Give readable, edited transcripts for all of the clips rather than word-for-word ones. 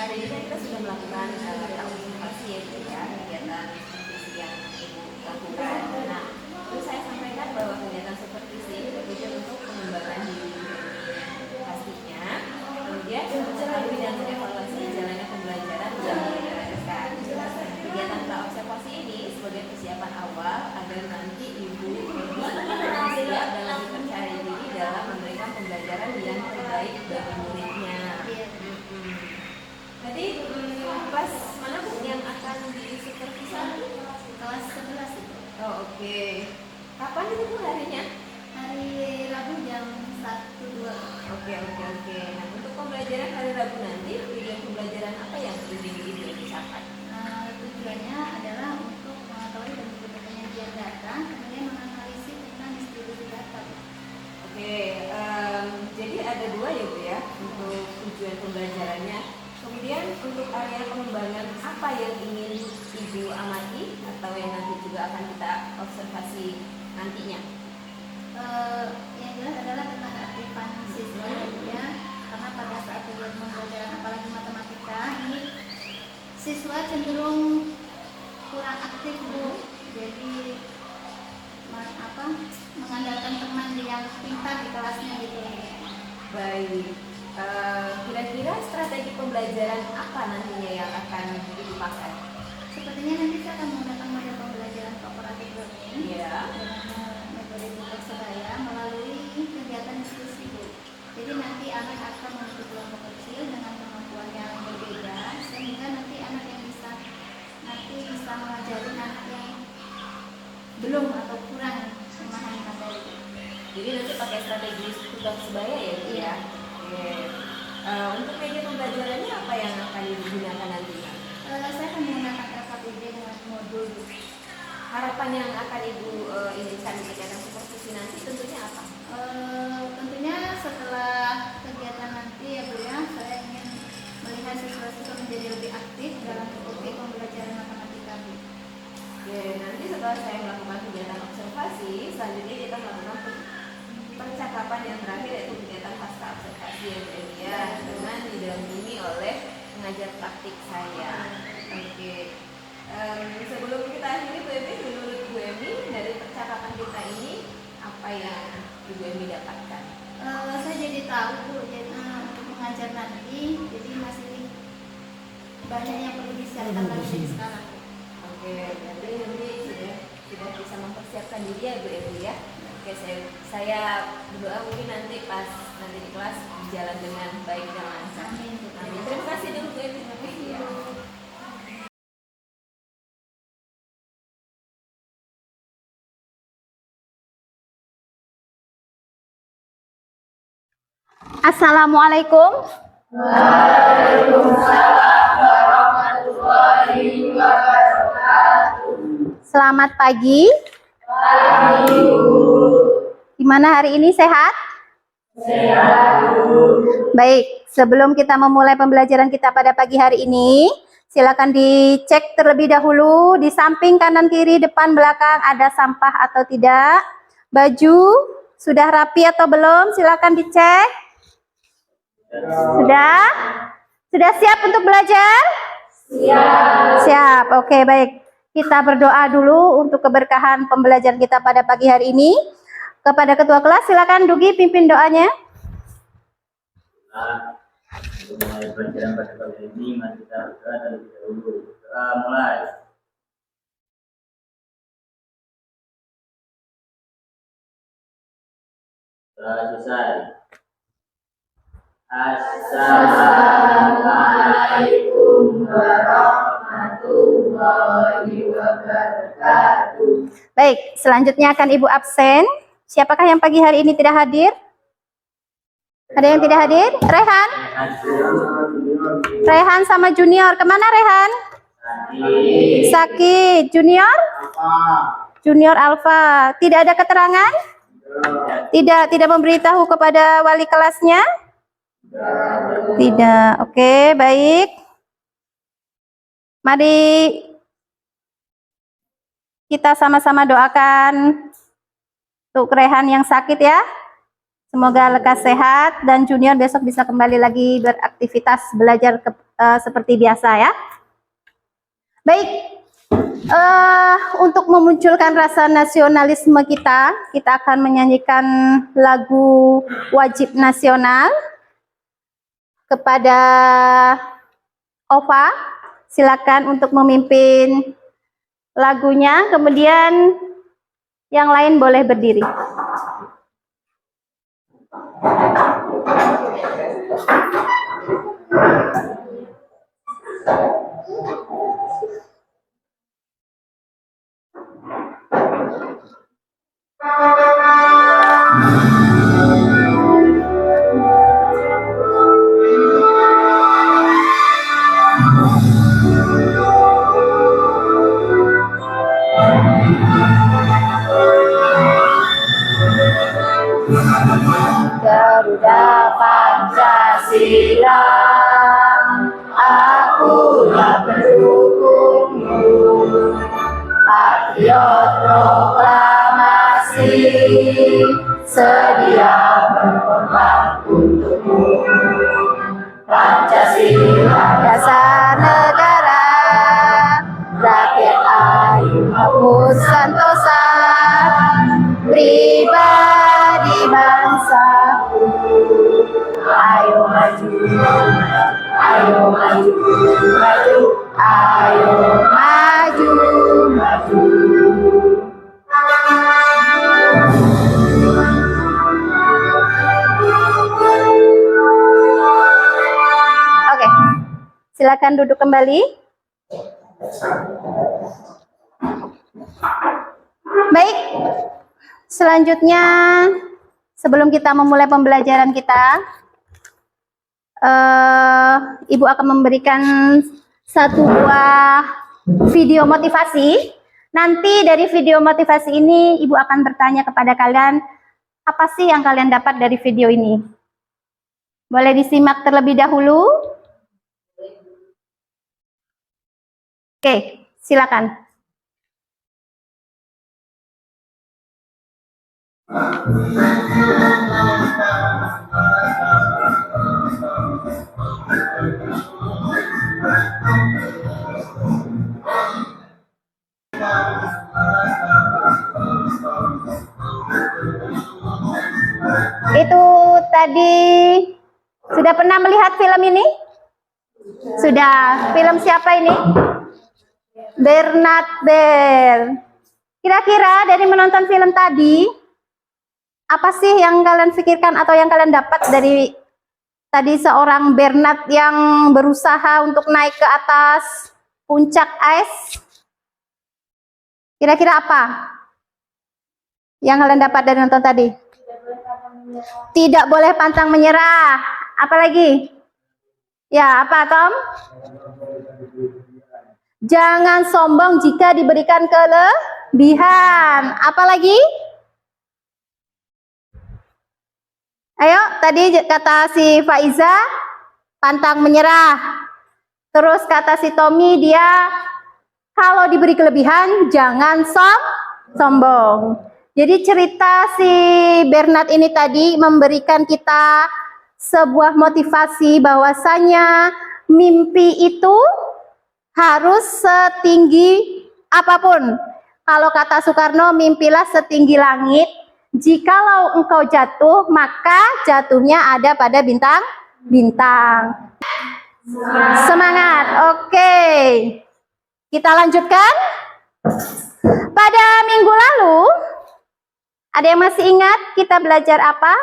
hari ini kan kita sudah melakukan observasi ya Bu ya, kegiatan supervisi yang Ibu lakukan. Nah, terus saya sampaikan bahwa kegiatan supervisi ini bertujuan untuk pengembangan diri pastinya, kemudian mengetahui dan mengevaluasi jalannya pembelajaran yang dilakukan. Kegiatan praobservasi ini sebagai persiapan awal agar nanti Ibu siap dan lebih percaya diri dalam memberikan pembelajaran yang terbaik bagi muridnya. Tadi kelas mana Bu yang akan disupervisi? Kelas 11 itu. Oh oke. Kapan itu Bu harinya? Hari Rabu jam 1-2. Oke. Nah untuk pembelajaran hari Rabu nanti, tujuan pembelajaran apa yang ingin dicapai? Tujuannya adalah untuk mengetahui dan menggunakan penyajian data, kemudian menganalisis tentang distribusi data. Oke, jadi ada dua ya Bu ya untuk tujuan pembelajarannya. Kemudian untuk area pengembangan apa yang ingin Ibu amati atau yang nanti juga akan kita observasi nantinya? Yang jelas adalah tentang keaktifan siswa ya, karena pada saat kegiatan pembelajaran apalagi matematika ini siswa cenderung kurang aktif Bu, jadi mengandalkan teman yang pintar di kelasnya gitu. Baik, kira-kira strategi pembelajaran apa nantinya yang akan Ibu pakai? Sepertinya nanti saya akan menggunakan model pembelajaran cooperative learning Iya. dengan metode Persebaya melalui kegiatan diskusi Bu. Jadi nanti anak akan membentuk kelompok kecil dengan kemampuan yang berbeda, sehingga nanti anak yang bisa mengajari anak yang belum atau kurang memahami materi. Jadi nanti pakai strategi tugas sebaya ya Bu ya? Oke. Untuk media pembelajarannya apa yang akan digunakan nantinya? Saya akan menggunakan LKPD dengan modul. Harapan yang akan Ibu inginkan di kegiatan supervisi nanti tentunya apa? Tentunya setelah kegiatan nanti ya Bu ya, saya ingin melihat siswa-siswa menjadi lebih aktif dalam mengikuti pembelajaran matematika Bu. Oke, nanti setelah saya melakukan kegiatan observasi, selanjutnya kita melakukan percakapan yang terakhir yaitu kegiatan pasca observasi ya dengan didampingi oleh pengajar praktik saya. Oke. Sebelum kita akhiri Bu Emi, menurut Bu Emi dari percakapan kita ini apa yang Ibu Emi dapatkan? Saya jadi tahu Bu, jadi untuk mengajar nanti, jadi masih banyak yang perlu disiapkan lagi dari sekarang. Oke, berarti nanti sudah bisa mempersiapkan diri ya Bu Emi ya. Oke, saya berdoa mungkin nanti pas nanti di kelas berjalan dengan baik dan lancar. Amin. Amin. Terima kasih dulu Bu Emi. Ya. Assalamualaikum. Waalaikumsalam warahmatullahi wabarakatuh. Selamat pagi. Pagi, Bu. Gimana hari ini, sehat? Sehat, Bu. Baik, sebelum kita memulai pembelajaran kita pada pagi hari ini, silakan dicek terlebih dahulu di samping kanan kiri depan belakang ada sampah atau tidak. Baju sudah rapi atau belum? Silakan dicek. Sudah? Sudah siap untuk belajar? Siap. Siap. Oke, baik. Kita berdoa dulu untuk keberkahan pembelajaran kita pada pagi hari ini. Kepada ketua kelas, silakan Dugi pimpin doanya. Untuk mulai pelajaran pada pagi ini, mari kita berdoa terlebih dahulu. Doa mulai. Doa selesai. Assalamualaikum warahmatullahi wabarakatuh. Baik, selanjutnya akan Ibu absen. Siapakah yang pagi hari ini tidak hadir? Ada yang tidak hadir? Rehan? Rehan sama Junior. Kemana Rehan? Sakit. Junior? Junior Alfa. Tidak ada keterangan? Tidak memberitahu kepada wali kelasnya? Tidak. Oke, baik. Mari kita sama-sama doakan untuk Rehan yang sakit ya. Semoga lekas sehat dan Junior besok bisa kembali lagi beraktivitas belajar seperti biasa ya. Baik, untuk memunculkan rasa nasionalisme kita akan menyanyikan lagu wajib nasional. Kepada Ova, silakan untuk memimpin lagunya, kemudian yang lain boleh berdiri. Garuda Pancasila, akulah pendukungmu. Patriot proklamasi, sedia berkorban untukmu. Pancasila dasar negara, rakyat ayu hapus santosa, pribadi bangsaku. Ayo maju, ayo maju, maju, ayo maju, maju. Oke, silakan duduk kembali. Baik, selanjutnya sebelum kita memulai pembelajaran kita, Ibu akan memberikan satu buah video motivasi. Nanti dari video motivasi ini Ibu akan bertanya kepada kalian, apa sih yang kalian dapat dari video ini? Boleh disimak terlebih dahulu? Oke, silakan. Itu tadi sudah pernah melihat film ini? Sudah. Film siapa ini? Bernard Bear. Kira-kira dari menonton film tadi, apa sih yang kalian pikirkan atau yang kalian dapat dari tadi seorang Bernard yang berusaha untuk naik ke atas puncak es? Kira-kira apa yang kalian dapat dari nonton tadi? Tidak boleh pantang menyerah. Apa lagi? Ya, apa Tom? Jangan sombong jika diberikan kelebihan. Apa lagi? Ayo, tadi kata si Faiza, pantang menyerah. Terus kata si Tommy, dia kalau diberi kelebihan, jangan sombong. Jadi cerita si Bernard ini tadi memberikan kita sebuah motivasi bahwasanya mimpi itu harus setinggi apapun. Kalau kata Soekarno, mimpilah setinggi langit. Jikalau engkau jatuh, maka jatuhnya ada pada bintang-bintang. Semangat. Oke. Kita lanjutkan. Pada minggu lalu, ada yang masih ingat kita belajar apa?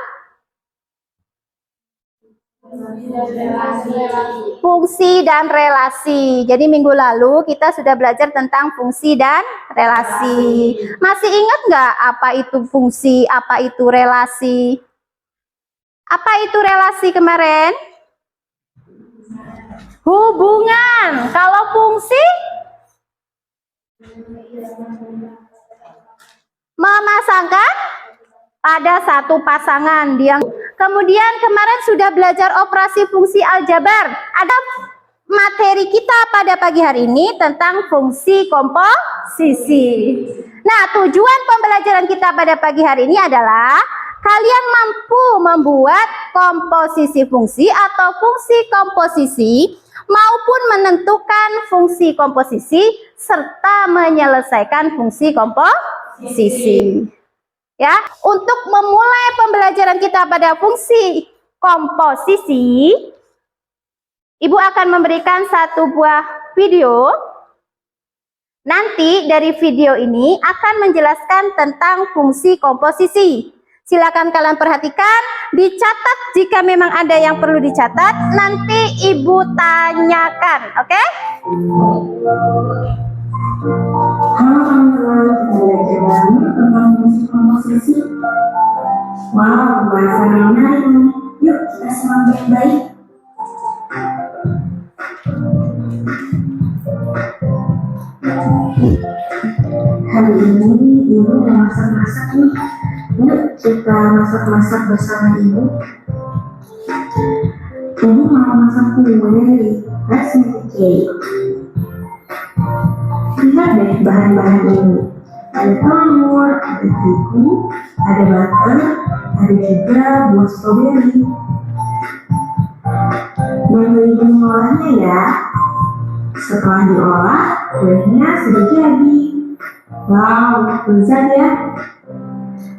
Fungsi dan relasi. Jadi minggu lalu kita sudah belajar tentang fungsi dan relasi. Masih ingat nggak apa itu fungsi, apa itu relasi? Apa itu relasi kemarin? Hubungan. Kalau fungsi? Memasangkan pada satu pasangan. Kemudian kemarin sudah belajar operasi fungsi aljabar. Ada materi kita pada pagi hari ini tentang fungsi komposisi. Nah, tujuan pembelajaran kita pada pagi hari ini adalah kalian mampu membuat komposisi fungsi atau fungsi komposisi maupun menentukan fungsi komposisi serta menyelesaikan fungsi komposisi. Ya, untuk memulai pembelajaran kita pada fungsi komposisi, Ibu akan memberikan satu buah video. Nanti dari video ini akan menjelaskan tentang fungsi komposisi. Silakan kalian perhatikan, dicatat jika memang ada yang perlu dicatat, nanti Ibu tanyakan, oke? Halo teman-teman, belajar lagi tentang fungsi komposisi. Wow, pembahasan yang menarik nih. Yuk kita simak baik-baik. Hari ini Ibu mau masak-masak nih. Yuk kita masak-masak bersama Ibu. Ibu mau masak kue. Let's make a cake. Lihat deh bahan-bahan ini. Ada telur, ada terigu, ada butter, ada juga buah stroberi. Dan Ibu mengolahnya ya. Setelah diolah, kuenya sudah jadi. Wow, lezat ya.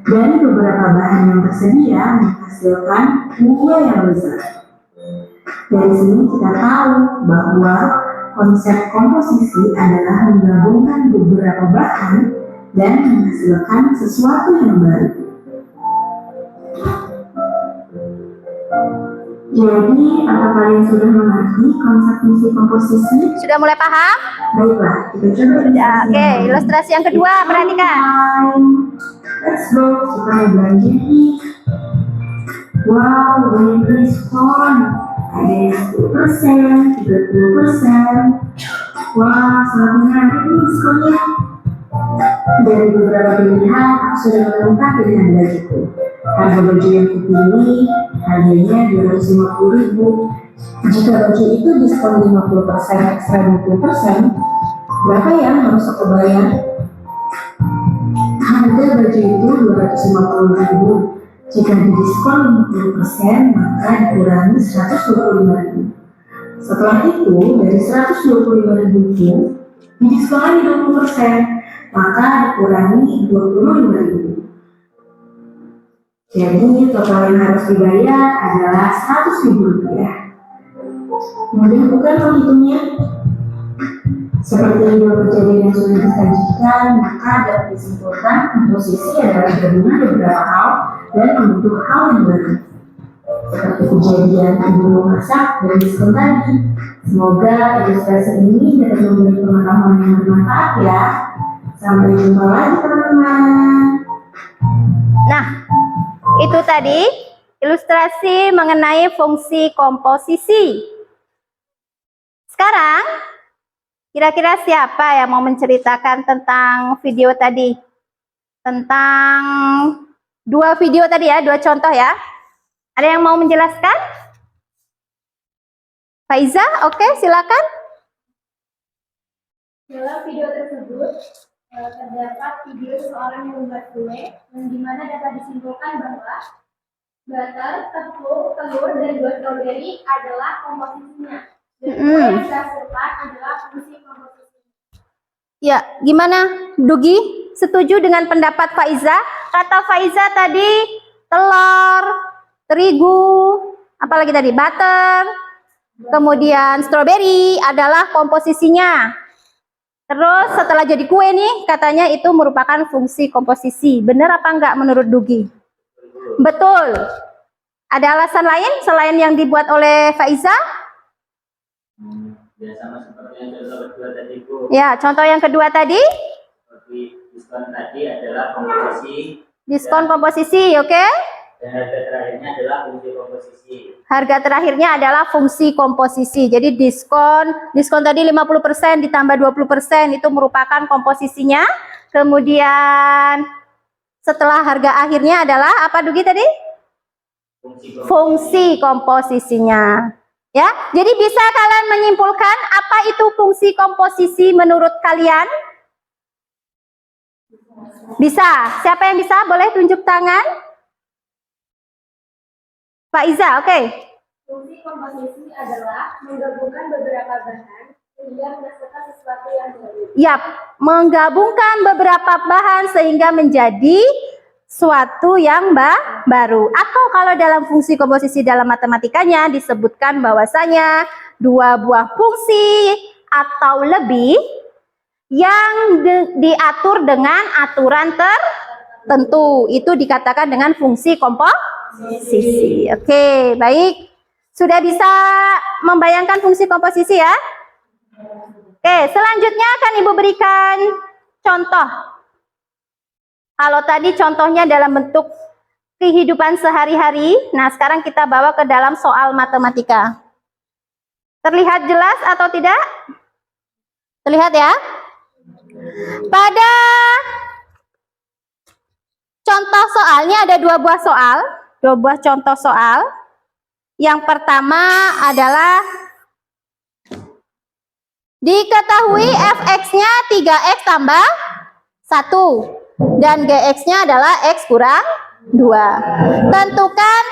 Dari beberapa bahan yang tersedia menghasilkan kue yang lezat. Dari sini kita tahu bahwa konsep komposisi adalah menggabungkan beberapa bahan dan menghasilkan sesuatu yang baru. Jadi, apa kalian sudah mengerti konsep fungsi komposisi? Sudah mulai paham? Baiklah, kita coba Ya, oke, ilustrasi yang kedua, perhatikan. Let's go, kita mau belanja nih. Wow, banyak diskon. Ada yang 10%, 30%. Wah, sangat menarik nih diskonnya. Dari beberapa pilihan, aku sudah menemukan pilihan bajuku. Harga baju yang kupilih, harganya 250.000. Jika baju itu diskon 50% ekstra 20%, berapa ya harus aku bayar? Harga baju itu 250.000. Jika didiskon 50%, maka dikurangi 125.000. Setelah itu, dari 125.000 itu, didiskon lagi 20%, maka dikurangi 25.000. Jadi, total yang harus dibayar adalah 100.000 rupiah. Mudah bukan menghitungnya? Seperti dua kejadian yang sudah disajikan, maka dapat disimpulkan komposisi adalah gabungan beberapa hal dan membentuk hal yang baru. Seperti kejadian ibu memasak dan diskon tadi. Semoga ilustrasi ini dapat memberi pengetahuan yang bermanfaat ya. Sampai jumpa lagi teman-teman. Nah, itu tadi ilustrasi mengenai fungsi komposisi. Sekarang, kira-kira siapa yang mau menceritakan tentang video tadi? Tentang dua video tadi ya, dua contoh ya. Ada yang mau menjelaskan? Faiza, oke, silakan. Dalam video tersebut terdapat video seorang yang membuat kue, yang dimana dapat disimpulkan bahwa butter, tepung, telur, dan buah stroberi adalah komposisinya. Dan kue yang dihasilkan adalah fungsi komposisi. Ya, gimana Dugi? Setuju dengan pendapat Faiza? Kata Faiza tadi telur, terigu, apalagi tadi butter, kemudian stroberi adalah komposisinya. Terus setelah jadi kue nih, katanya itu merupakan fungsi komposisi. Benar apa enggak menurut Dugi? Betul. Ada alasan lain selain yang dibuat oleh Faiza? Ya sama seperti yang contoh kedua tadi Bu. Ya, contoh yang kedua tadi? Seperti diskon tadi adalah komposisi. Diskon komposisi, oke? Dan harga terakhirnya adalah fungsi komposisi. Harga terakhirnya adalah fungsi komposisi. Jadi diskon tadi 50% ditambah 20% itu merupakan komposisinya. Kemudian setelah harga akhirnya adalah apa Dugi tadi? Fungsi komposisinya. Ya, jadi bisa kalian menyimpulkan apa itu fungsi komposisi menurut kalian? Bisa. Siapa yang bisa? Boleh tunjuk tangan. Pak Iza, oke. Fungsi komposisi adalah menggabungkan beberapa bahan sehingga menghasilkan sesuatu yang baru. Yap, menggabungkan beberapa bahan sehingga menjadi suatu yang baru. Atau kalau dalam fungsi komposisi dalam matematikanya disebutkan bahwasanya dua buah fungsi atau lebih yang diatur dengan aturan tertentu itu dikatakan dengan fungsi komposisi. Oke, baik. Sudah bisa membayangkan fungsi komposisi ya? Oke, selanjutnya akan Ibu berikan contoh. Kalau tadi contohnya dalam bentuk kehidupan sehari-hari, nah sekarang kita bawa ke dalam soal matematika. Terlihat jelas atau tidak? Terlihat ya? Pada contoh soalnya ada dua buah contoh soal. Yang pertama adalah diketahui fx-nya 3x tambah 1 dan gx-nya adalah x kurang 2. Tentukan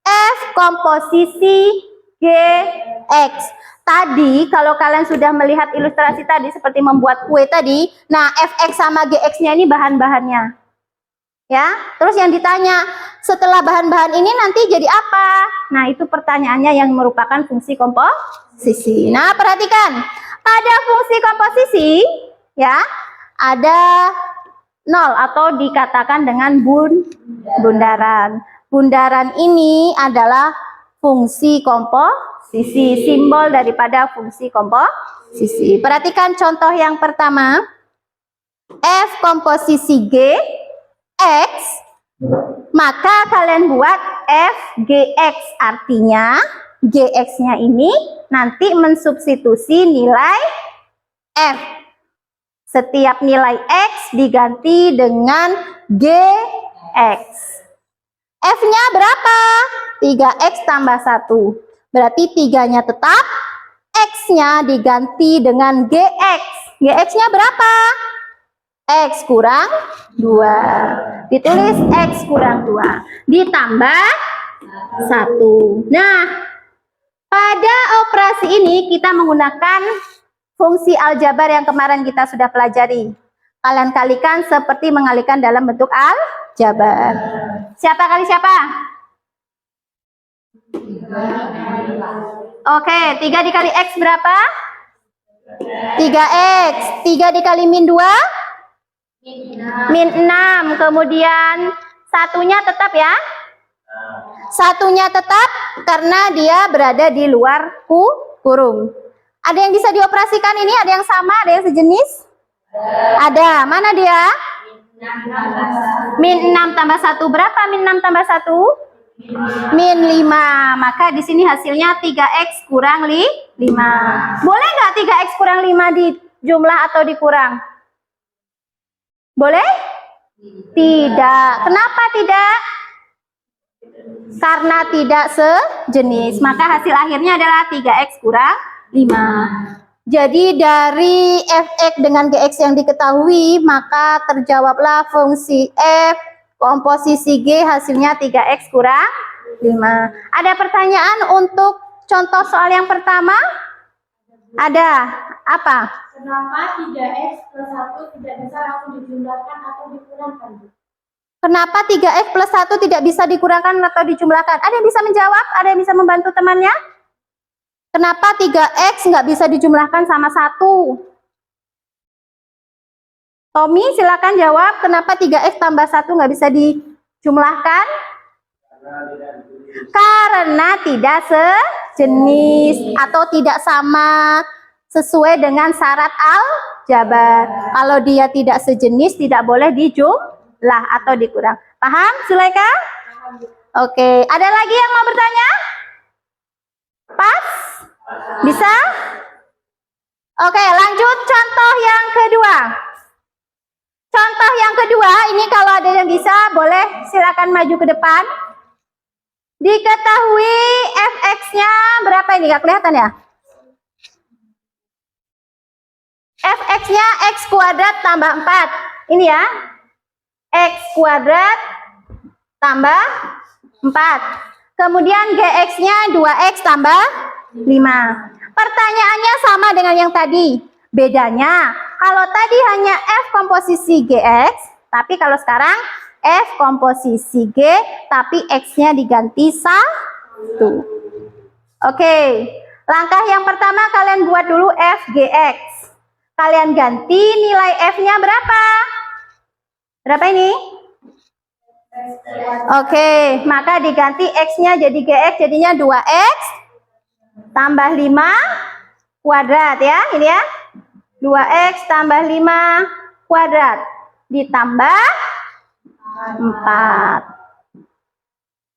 f komposisi gx. Tadi kalau kalian sudah melihat ilustrasi tadi seperti membuat kue tadi, nah fx sama gx-nya ini bahan-bahannya. Ya, terus yang ditanya, setelah bahan-bahan ini nanti jadi apa? Nah, itu pertanyaannya yang merupakan fungsi komposisi. Nah, perhatikan. Pada fungsi komposisi, ya, ada 0 atau dikatakan dengan bundaran. Bundaran ini adalah fungsi komposisi, simbol daripada fungsi komposisi. Perhatikan contoh yang pertama. F komposisi G X, maka kalian buat F GX, artinya GX-nya ini nanti mensubstitusi nilai F. Setiap nilai X diganti dengan GX. F-nya berapa? 3X tambah 1. Berarti 3-nya tetap, X-nya diganti dengan GX. GX-nya berapa? X kurang 2. Ditulis X kurang 2. Ditambah 1. Nah, pada operasi ini kita menggunakan fungsi aljabar yang kemarin kita sudah pelajari. Kalian kalikan seperti mengalikan dalam bentuk aljabar. Siapa kali siapa? Oke, 3 dikali X berapa? 3X. 3 dikali min 2? Min 6. Kemudian satunya tetap ya? Satunya tetap karena dia berada di luar kurung. Ada yang bisa dioperasikan ini? Ada yang sama? Ada yang sejenis? Ada. Mana dia? Min 6 tambah 1 berapa? Min 6 tambah 1? Min 5. Maka di sini hasilnya 3X kurang 5. Boleh nggak 3X kurang 5 di jumlah atau dikurang? Boleh? Tidak. Kenapa tidak? Karena tidak sejenis. Maka hasil akhirnya adalah 3X kurang 5. Jadi dari fx dengan gx yang diketahui, maka terjawablah fungsi f komposisi g hasilnya 3X kurang 5. Ada pertanyaan untuk contoh soal yang pertama? Ada. Apa? Kenapa 3x plus 1 tidak bisa langsung dijumlahkan atau dikurangkan? Kenapa 3x plus 1 tidak bisa dikurangkan atau dijumlahkan? Ada yang bisa menjawab? Ada yang bisa membantu temannya? Kenapa 3x nggak bisa dijumlahkan sama 1? Tommy silakan jawab. Kenapa 3x tambah 1 nggak bisa dijumlahkan? Karena tidak sejenis atau tidak sama sesuai dengan syarat aljabar. Kalau dia tidak sejenis tidak boleh dijumlah atau dikurang. Paham, Sulaika? Oke, ada lagi yang mau bertanya? Pas? Bisa? Oke, lanjut contoh yang kedua. Contoh yang kedua, ini kalau ada yang bisa, boleh silakan maju ke depan. Diketahui fx-nya berapa ini? Gak kelihatan ya? Fx-nya x kuadrat tambah 4. Ini ya. X kuadrat tambah 4. Kemudian GX-nya 2X tambah 5. Pertanyaannya sama dengan yang tadi. Bedanya, kalau tadi hanya F komposisi GX, tapi kalau sekarang F komposisi G, tapi X-nya diganti 1. Oke, langkah yang pertama kalian buat dulu F GX. Kalian ganti nilai F-nya berapa? Berapa ini? Oke, maka diganti X-nya jadi GX, jadinya 2X tambah 5 kuadrat ya, ini ya. 2X tambah 5 kuadrat ditambah 4.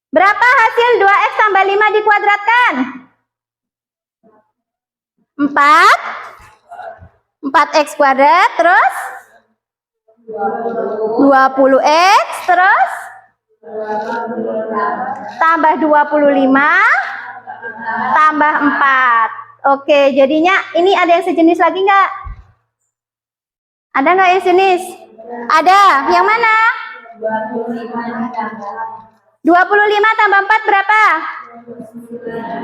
Berapa hasil 2X tambah 5 dikuadratkan? 4. 4X kuadrat, terus 20X, terus tambah 25 tambah 4. Oke, jadinya ini ada yang sejenis lagi nggak? Ada nggak yang sejenis? Ada. Yang mana? 25 tambah 4 berapa?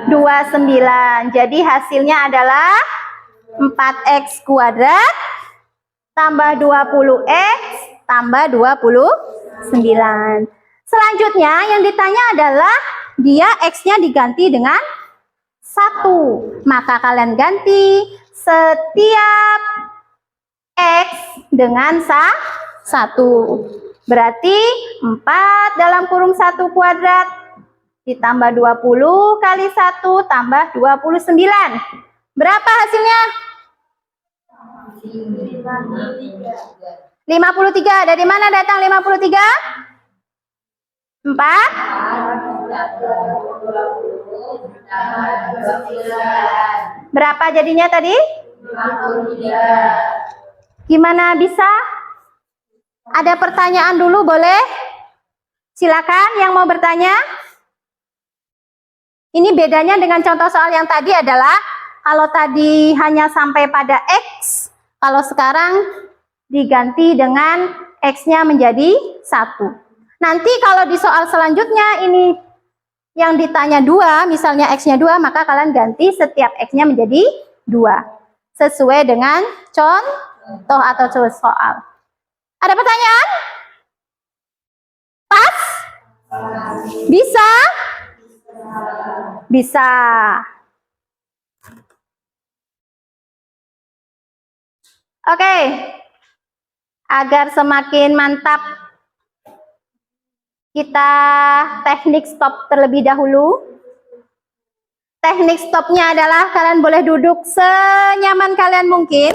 29. Jadi hasilnya adalah 4X kuadrat tambah 20X tambah 29. Selanjutnya yang ditanya adalah dia X-nya diganti dengan 1. Maka kalian ganti setiap X dengan 1. Berarti 4 dalam kurung 1 kuadrat ditambah 20 kali 1 tambah 29. Berapa hasilnya? 53. Dari mana datang 53? 4. Berapa jadinya tadi? 53. Gimana bisa? Ada pertanyaan dulu boleh? Silakan yang mau bertanya. Ini bedanya dengan contoh soal yang tadi adalah kalau tadi hanya sampai pada X, kalau sekarang diganti dengan X-nya menjadi 1. Nanti kalau di soal selanjutnya ini yang ditanya 2, misalnya X-nya 2, maka kalian ganti setiap X-nya menjadi 2. Sesuai dengan contoh atau soal. Ada pertanyaan? Pas? Bisa? Bisa. Oke. Agar semakin mantap, kita teknik stop terlebih dahulu. Teknik stopnya adalah kalian boleh duduk senyaman kalian mungkin.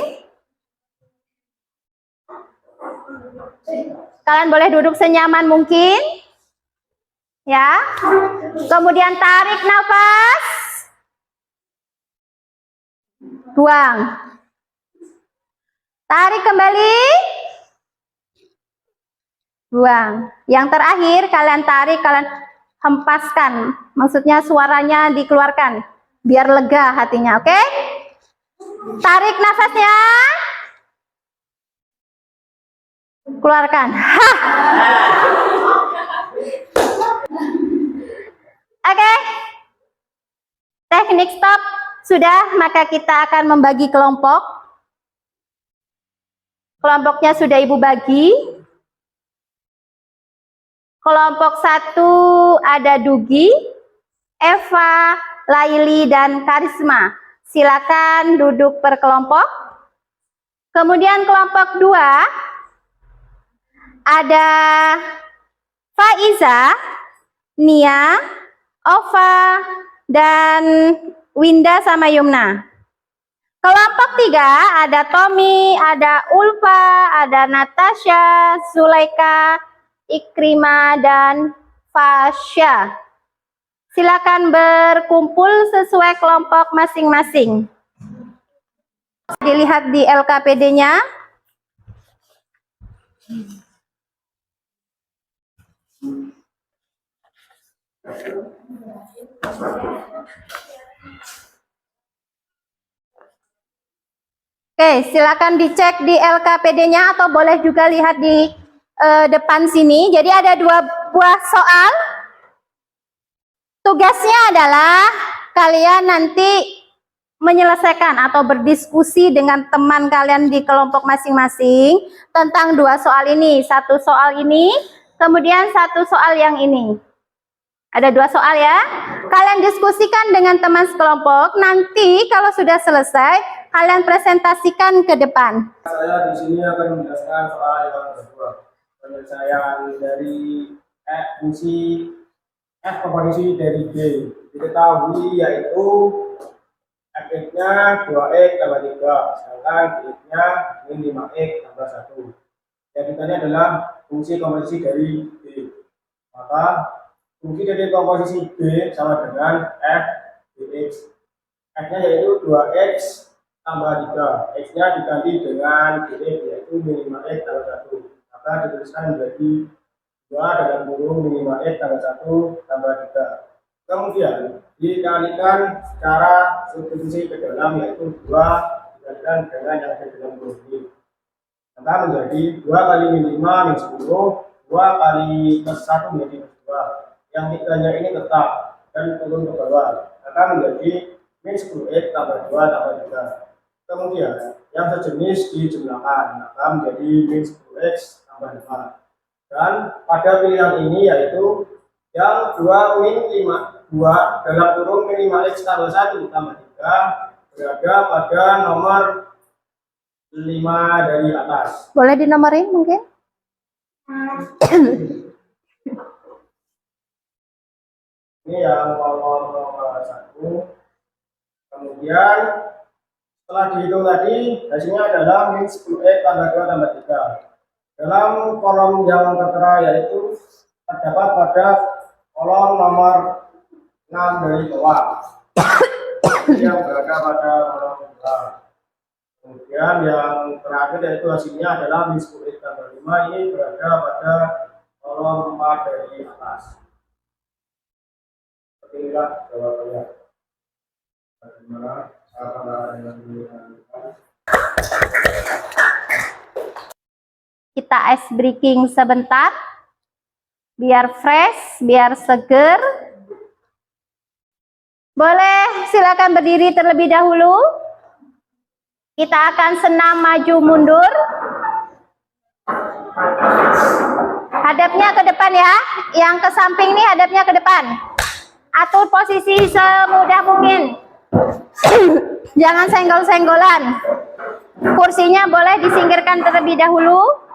Kalian boleh duduk senyaman mungkin. Ya. Kemudian tarik nafas. Buang. Tarik kembali. Buang. Yang terakhir kalian tarik, kalian hempaskan. Maksudnya suaranya dikeluarkan. Biar lega hatinya, oke? Tarik nafasnya. Keluarkan. Oke. Teknik stop sudah, maka kita akan membagi kelompok. Kelompoknya sudah Ibu bagi. Kelompok 1 ada Dugi, Eva, Laili, dan Karisma. Silakan duduk per kelompok. Kemudian kelompok 2 ada Faiza, Nia, Ova, dan Winda sama Yumna. Kelompok 3 ada Tommy, ada Ulfa, ada Natasha, Zulaika, Ikrimah, dan Fasya. Silakan berkumpul sesuai kelompok masing-masing. Dilihat di LKPD-nya. Oke, silakan dicek di LKPD-nya atau boleh juga lihat di depan sini. Jadi ada 2 buah soal. Tugas Tugasnya adalah kalian nanti menyelesaikan atau berdiskusi dengan teman kalian di kelompok masing-masing tentang 2 soal ini. 1 soal ini, kemudian 1 soal yang ini. Ada 2 soal ya. Kalian diskusikan dengan teman sekelompok. Nanti kalau sudah selesai, kalian presentasikan ke depan. Saya di sini akan menjelaskan soal yang kedua. Penyelesaian dari fungsi f komposisi dari B. Diketahui yaitu f-nya 2x tambah 3, sedangkan b-nya min 5x tambah 1. Yang ditanya adalah fungsi komposisi dari B. Maka fungsi dari komposisi B sama dengan f dx. F-nya yaitu 2x tambah 3. X-nya diganti dengan dx yaitu min 5x tambah 1. Maka dituliskan menjadi 2 dalam kurung min 5x tambah 1 tambah 3. Kemudian dikalikan secara substitusi ke dalam yaitu 2 dikalikan dengan yang ada dalam kurung ini. Maka menjadi 2 kali min 5 min 10, 2 kali plus 1 menjadi plus 2. Yang tiganya ini tetap dan turun ke bawah. Maka menjadi min 10x tambah 2 tambah 3. Kemudian yang sejenis dijumlahkan. Maka menjadi min 10x tambah 5. Dan pada pilihan ini yaitu yang 2 min 5 2 dalam kurung min 5x tambah 1 tambah 3 berada pada nomor 5 dari atas. Boleh dinomorin mungkin? Ini yang nomor 1. Kemudian setelah dihitung tadi hasilnya adalah min 10x tambah 2 tambah 3. Dalam kolom yang tertera yaitu terdapat pada kolom nomor 6 dari bawah yang berada pada kolom 2. Kemudian yang terakhir yaitu hasilnya adalah min 10x tambah 5, ini berada pada kolom 4 dari atas. Seperti inilah jawabannya. Bagaimana cara dengan Kita ice breaking sebentar. Biar fresh, biar seger. Boleh silakan berdiri terlebih dahulu. Kita akan senam maju mundur. Hadapnya ke depan ya. Yang ke samping nih hadapnya ke depan. Atur posisi semudah mungkin. Jangan senggol-senggolan. Kursinya boleh disingkirkan terlebih dahulu.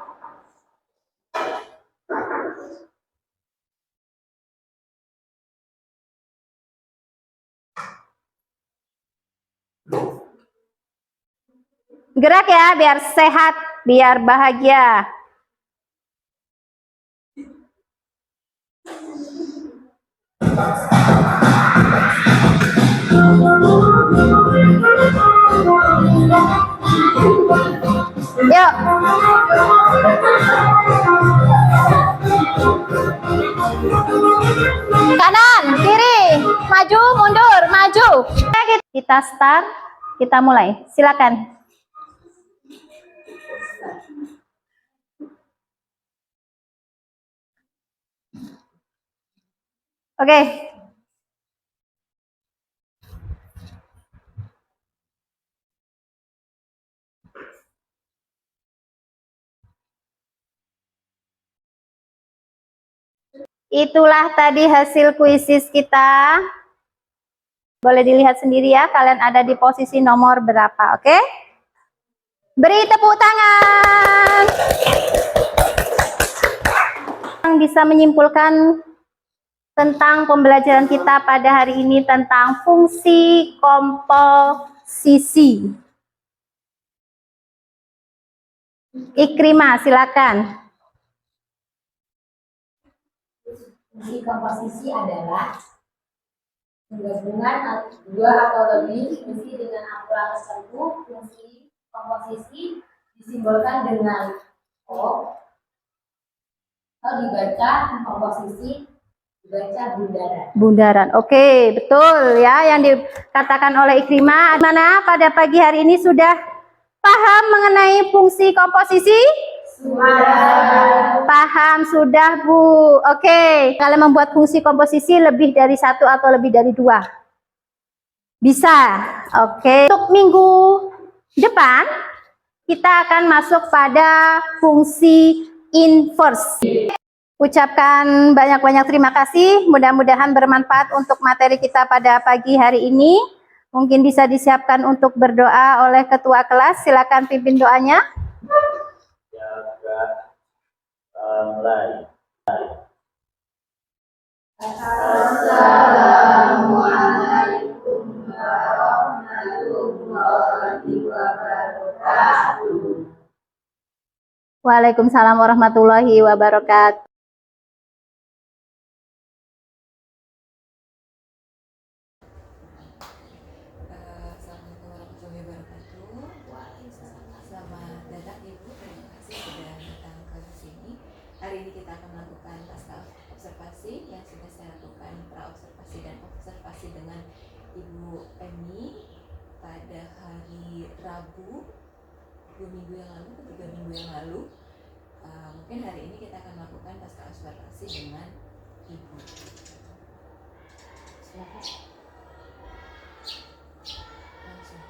Gerak ya, biar sehat, biar bahagia. Yuk. Kanan, kiri, maju, mundur, maju. Kita start, kita mulai. Silakan. Oke. Itulah tadi hasil kuisis kita. Boleh dilihat sendiri ya, kalian ada di posisi nomor berapa, oke? Beri tepuk tangan. Yang bisa menyimpulkan tentang pembelajaran kita pada hari ini tentang fungsi komposisi. Ikrimah, silakan. Fungsi komposisi adalah penggabungan 2 atau lebih fungsi dengan ampula tertentu. Fungsi komposisi disimbolkan dengan O. Kalau dibaca komposisi dibaca bundaran. Bundaran, oke, betul ya yang dikatakan oleh Ikrimah. Mana pada pagi hari ini sudah paham mengenai fungsi komposisi? Paham sudah Bu. Oke, kalian membuat fungsi komposisi lebih dari satu atau lebih dari dua? Bisa. Oke. Untuk minggu depan kita akan masuk pada fungsi inverse. Ucapkan banyak-banyak terima kasih. Mudah-mudahan bermanfaat untuk materi kita pada pagi hari ini. Mungkin bisa disiapkan untuk berdoa oleh ketua kelas. Silakan pimpin doanya. Jaga mulai. Waalaikumsalam warahmatullahi wabarakatuh. Assalamualaikum warahmatullahi wabarakatuh. Selamat datang Ibu, terima kasih sudah datang ke sini. Hari ini kita akan melakukan pasca observasi yang sudah saya lakukan pra-observasi dan observasi dengan Ibu Emi pada hari Rabu 2 minggu yang lalu atau 3 minggu yang lalu. Mungkin hari ini kita akan melakukan pasca observasi dengan Ibu. Silakan. Langsung.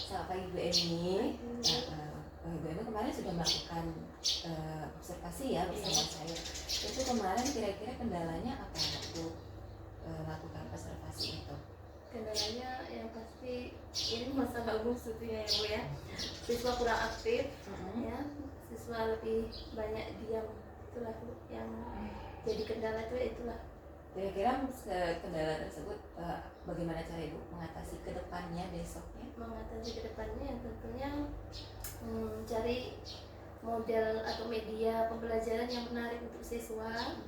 Selamat pagi Bu Emi. Bu Emi kemarin sudah melakukan observasi ya bersama saya. Itu kemarin kira-kira kendalanya apa waktu lakukan observasi itu? Kendalanya yang pasti ini masalah umum sebetulnya ya Bu ya. Siswa kurang aktif, ya. Siswa lebih banyak diam, itulah Bu yang jadi kendala itu itulah. Kira-kira kendala tersebut bagaimana cara Ibu mengatasi ke depannya besoknya? Mengatasi ke depannya yang tentunya cari model atau media pembelajaran yang menarik untuk siswa.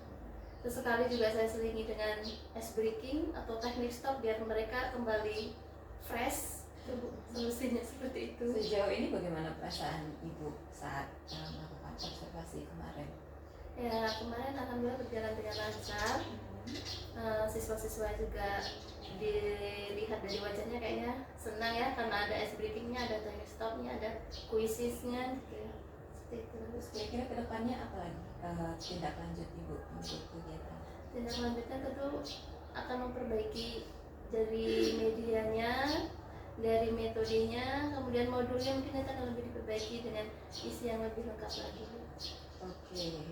Sesekali juga saya selingi dengan ice breaking atau teknik stop biar mereka kembali fresh. Solusinya seperti itu. Sejauh ini bagaimana perasaan Ibu saat melakukan observasi kemarin? Ya kemarin alhamdulillah berjalan dengan lancar. Siswa-siswa juga dilihat dari wajahnya kayaknya senang ya karena ada ice breakingnya, ada teknik stopnya, ada quizesnya gitu ya. Terus kira-kira kedepannya apa lagi tindak lanjut Ibu untuk kegiatan? Tindak lanjutnya tentu akan memperbaiki dari medianya, dari metodenya, kemudian modulnya mungkin akan lebih diperbaiki dengan isi yang lebih lengkap lagi. Oke.